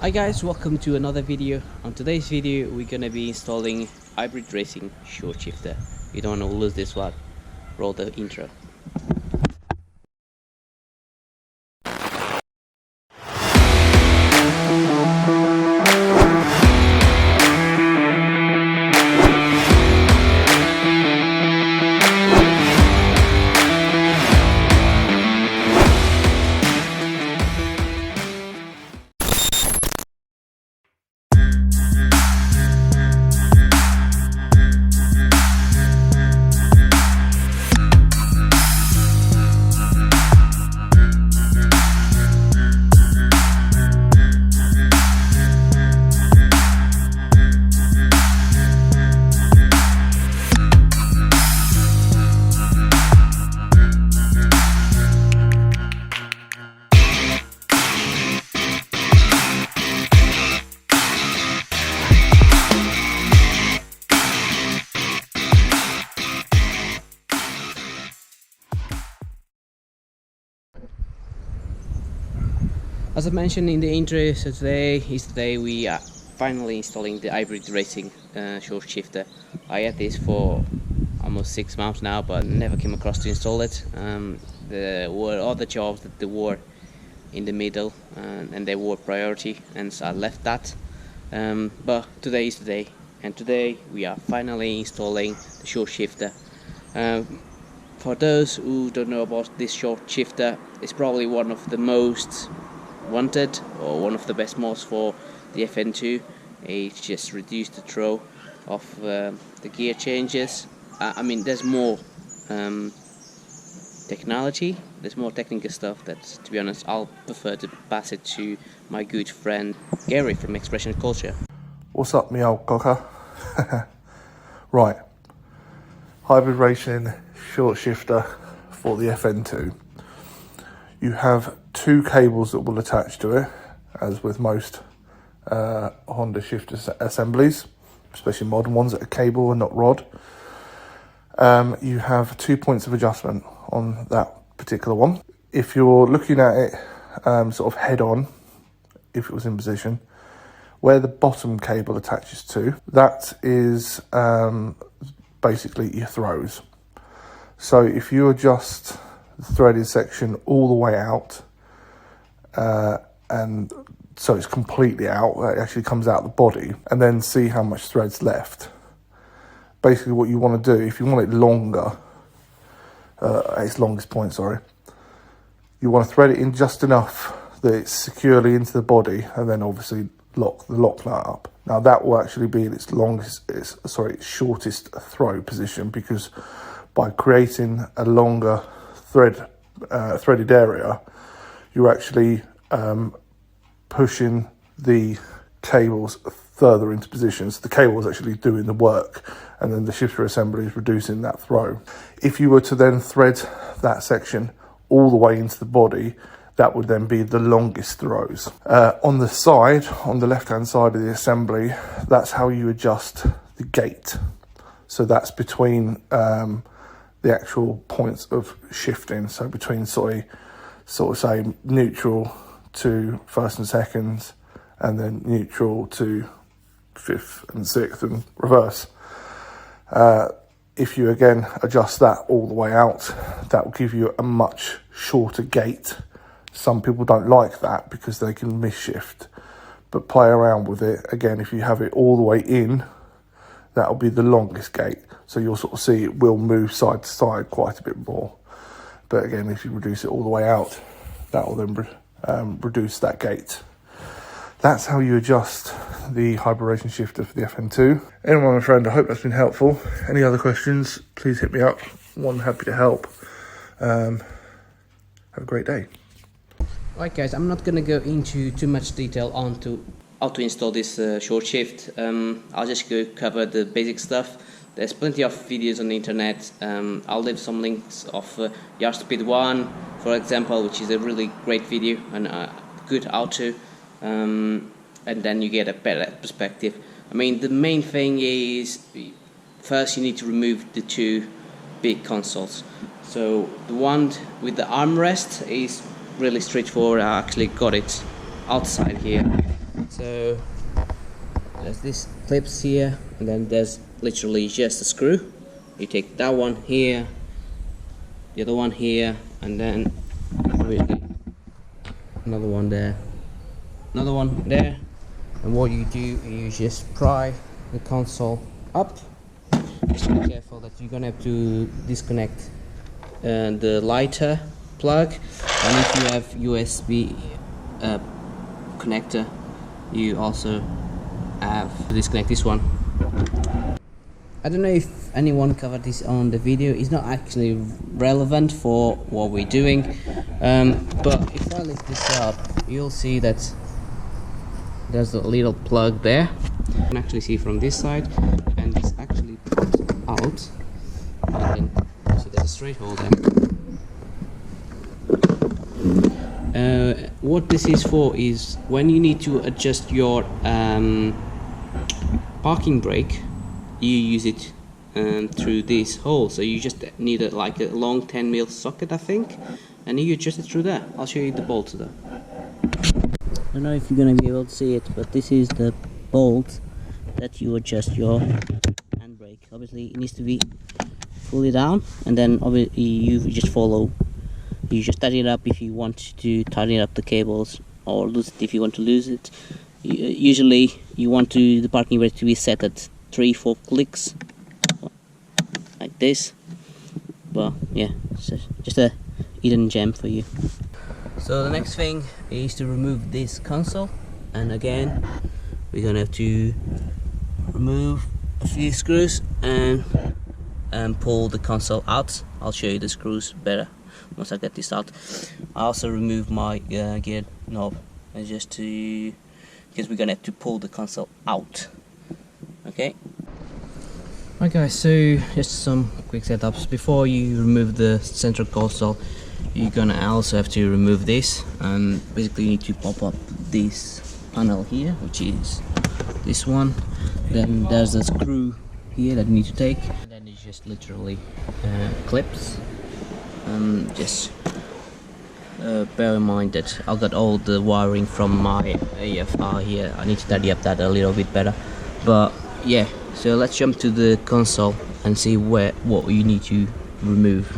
Hi guys, welcome to another video. On today's video we're gonna be installing hybrid racing short shifter. You don't want to lose this one. Roll the intro. As I mentioned in the intro, so today we are finally installing the hybrid racing short shifter. I had this for almost 6 months now, but never came across to install it. There were other jobs that were in the middle and they were priority, and so I left that. But today is the day, and today we are finally installing the short shifter. For those who don't know about this short shifter, it's probably one of the most wanted or one of the best mods for the Fn2. It's just reduced the throw of the gear changes. I mean, there's more technology, there's more technical stuff that, to be honest, I'll prefer to pass it to my good friend Gary from Expression Culture. What's up, me old cocker? Right, hybrid racing short shifter for the Fn2. You have 2 cables that will attach to it, as with most Honda shifter assemblies, especially modern ones that are cable and not rod. You have 2 points of adjustment on that particular one. If you're looking at it sort of head on, if it was in position, where the bottom cable attaches to, that is basically your throws. So if you adjust the threaded section all the way out, and so it's completely out, it actually comes out the body, and then see how much thread's left. Basically what you want to do, if you want it longer, at its longest point, sorry, you want to thread it in just enough that it's securely into the body, and then obviously lock the lock nut up. Now that will actually be its shortest throw position, because by creating a longer threaded area, you're actually pushing the cables further into position. So the cable is actually doing the work, and then the shifter assembly is reducing that throw. If you were to then thread that section all the way into the body, that would then be the longest throws. On the side, on the left-hand side of the assembly, that's how you adjust the gate. So that's between the actual points of shifting, so between sort of say neutral to first and second, and then neutral to fifth and sixth, and reverse. If you again adjust that all the way out, that will give you a much shorter gate. Some people don't like that because they can miss shift, but play around with it. Again, if you have it all the way in, that'll be the longest gate, so you'll sort of see it will move side to side quite a bit more. But again, if you reduce it all the way out, that will then reduce that gate. That's how you adjust the hybrid racing shifter for the Fn2. Anyway, my friend, I hope that's been helpful. Any other questions, please hit me up. I'm happy to help. Have a great day. Alright guys, I'm not gonna go into too much detail on how to install this short shift. I'll just go cover the basic stuff. There's plenty of videos on the internet. I'll leave some links of Yard Speed 1, for example, which is a really great video and a good how-to, and then you get a better perspective. I mean, the main thing is, first you need to remove the 2 big consoles. So the one with the armrest is really straightforward. I actually got it outside here. So there's this clips here, and then there's literally just a screw. You take that one here, the other one here, and then obviously another one there, another one there, and what you do is you just pry the console up. Just be careful that you're gonna have to disconnect the lighter plug, and if you have USB connector, you also have to disconnect this one. I don't know if anyone covered this on the video. It's not actually relevant for what we're doing, but if I lift this up, you'll see that there's a little plug there. You can actually see from this side, and it's actually put out, and then see there's a straight hole there. What this is for is when you need to adjust your parking brake, you use it through this hole. So you just need like a long 10mm socket, I think, and you adjust it through there. I'll show you the bolts though. I don't know if you're going to be able to see it, but this is the bolt that you adjust your handbrake. Obviously it needs to be fully down, and then obviously you just follow. You just tighten it up if you want to tighten up the cables, or lose it if you want to lose it. Usually you want the parking brake to be set at 3-4 clicks, like this. But yeah, it's just a hidden gem for you. So the next thing is to remove this console, and again we're gonna have to remove a few screws and pull the console out. I'll show you the screws better once I get this out. I also remove my gear knob, just to, because we're gonna have to pull the console out. Okay. Right guys, so just some quick setups. Before you remove the central console, you're gonna also have to remove this, and basically you need to pop up this panel here, which is this one. Then there's a screw here that you need to take, and then it's just literally clips. Just bear in mind that I've got all the wiring from my AFR here. I need to tidy up that a little bit better, but yeah. So let's jump to the console and see what you need to remove.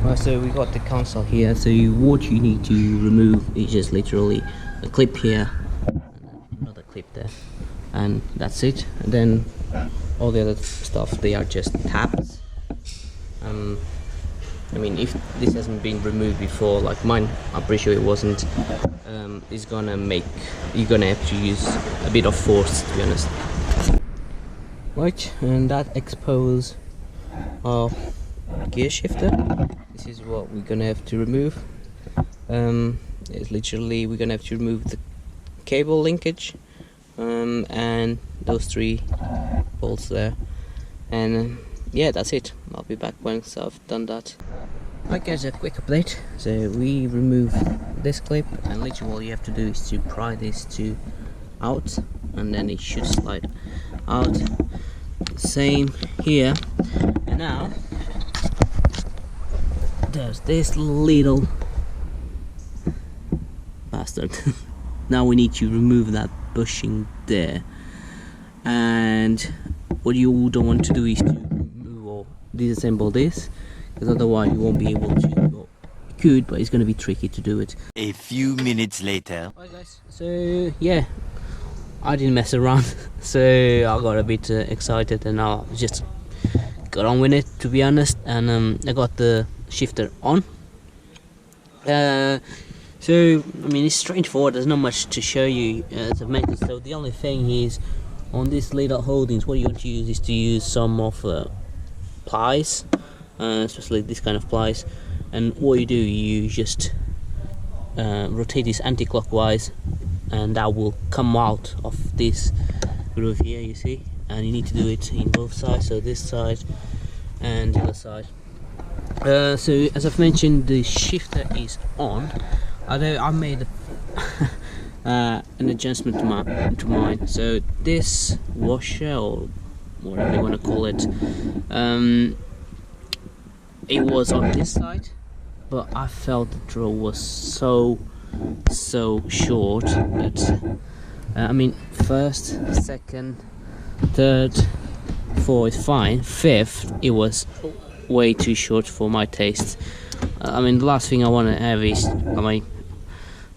Well, so we got the console here. So what you need to remove is just literally a clip here, and another clip there, and that's it. And then all the other stuff, they are just tabs. I mean, if this hasn't been removed before, like mine, I'm pretty sure it wasn't, it's gonna make, you're gonna have to use a bit of force, to be honest. Right, and that exposes our gear shifter. This is what we're gonna have to remove. It's literally, we're gonna have to remove the cable linkage, and those 3 bolts there, and yeah, that's it. I'll be back once I've done that. Right guys, a quick update. So we remove this clip, and literally all you have to do is to pry this out, and then it should slide out. Same here. And now there's this little bastard. Now we need to remove that bushing there, and what you don't want to do is to remove or disassemble this, because otherwise you won't be able to. Well, you could, but it's going to be tricky to do it. A few minutes later. Alright guys, so yeah, I didn't mess around, so I got a bit excited, and I just got on with it, to be honest, and I got the shifter on. So I mean, it's straightforward. There's not much to show you as I've mentioned. So the only thing is, on these little holdings, what you want to use is to use some of pliers, especially this kind of pliers. And what you do, you just rotate this anti-clockwise, and that will come out of this groove here, you see. And you need to do it in both sides, so this side and the other side. So as I've mentioned, the shifter is on. Although I made an adjustment to mine. So this washer, or whatever you want to call it, it was on this side, but I felt the draw was so so short that I mean, first, second, third, fourth, fine. Fifth, it was way too short for my taste. I mean, the last thing I want to have is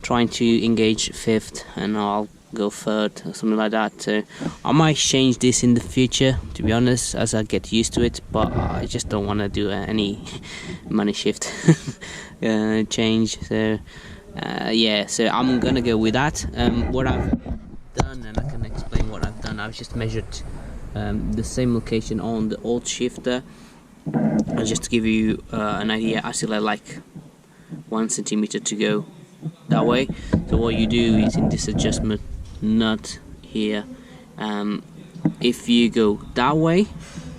trying to engage fifth, and I'll go third or something like that. So I might change this in the future, to be honest, as I get used to it. But I just don't want to do any money shift change. So yeah, so I'm gonna go with that. What I've done, and I can explain what I've done. I've just measured the same location on the old shifter. Just to give you an idea, I still have like 1 centimeter to go that way. So what you do is in this adjustment nut here, if you go that way,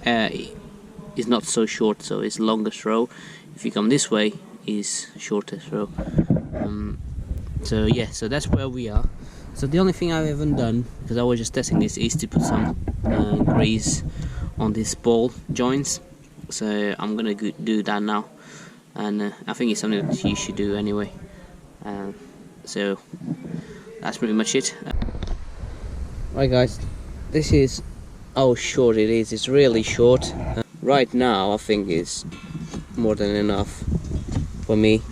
it's not so short, so it's longer throw. If you come this way, is shorter throw. So yeah, so that's where we are. So the only thing I haven't done, because I was just testing this, is to put some grease on these ball joints. So I'm gonna do that now, and I think it's something that you should do anyway. So that's pretty much it. Right guys, this is how short it is. It's really short. Right now I think it's more than enough for me.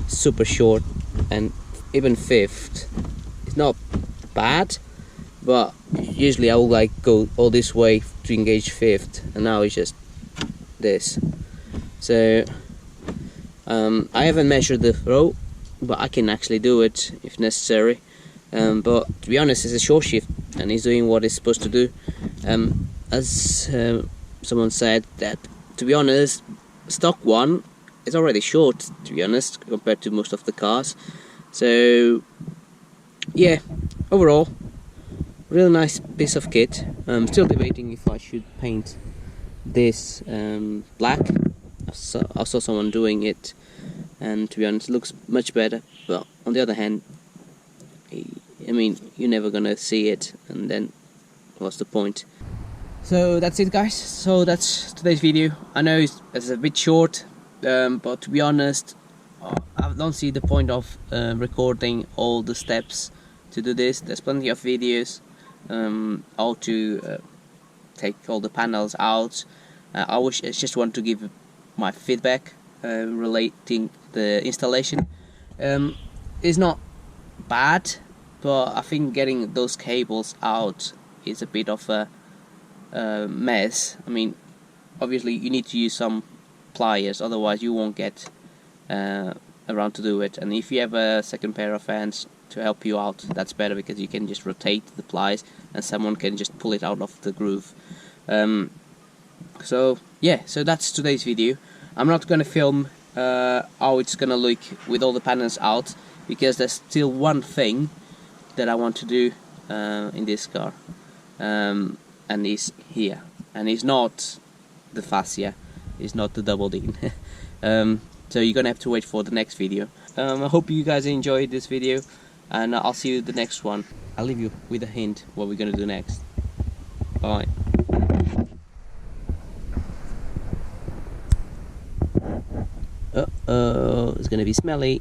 Super short, and even fifth, it's not bad, but usually I would like go all this way to engage fifth, and now it's just this. So I haven't measured the throw, but I can actually do it if necessary. But to be honest, it's a short shift and he's doing what he's supposed to do. As someone said, that to be honest, stock one is already short, to be honest, compared to most of the cars. So yeah, overall really nice piece of kit. I'm still debating if I should paint this black. I saw someone doing it, and to be honest, it looks much better. But on the other hand, I mean, you're never gonna see it, and then what's the point? So that's it, guys. So that's today's video. I know it's a bit short, but to be honest, I don't see the point of recording all the steps to do this. There's plenty of videos how to take all the panels out. I just want to give my feedback relating the installation. It's not bad, but I think getting those cables out is a bit of a mess. I mean, obviously you need to use some pliers, otherwise you won't get around to do it. And if you have a second pair of hands to help you out, that's better, because you can just rotate the pliers and someone can just pull it out of the groove. So yeah, so that's today's video. I'm not gonna film how it's gonna look with all the panels out, because there's still one thing that I want to do in this car, and it's here, and it's not the fascia, it's not the double D. So you're gonna have to wait for the next video. I hope you guys enjoyed this video, and I'll see you in the next one. I'll leave you with a hint what we're gonna do next. Bye. Uh-oh, it's gonna be smelly.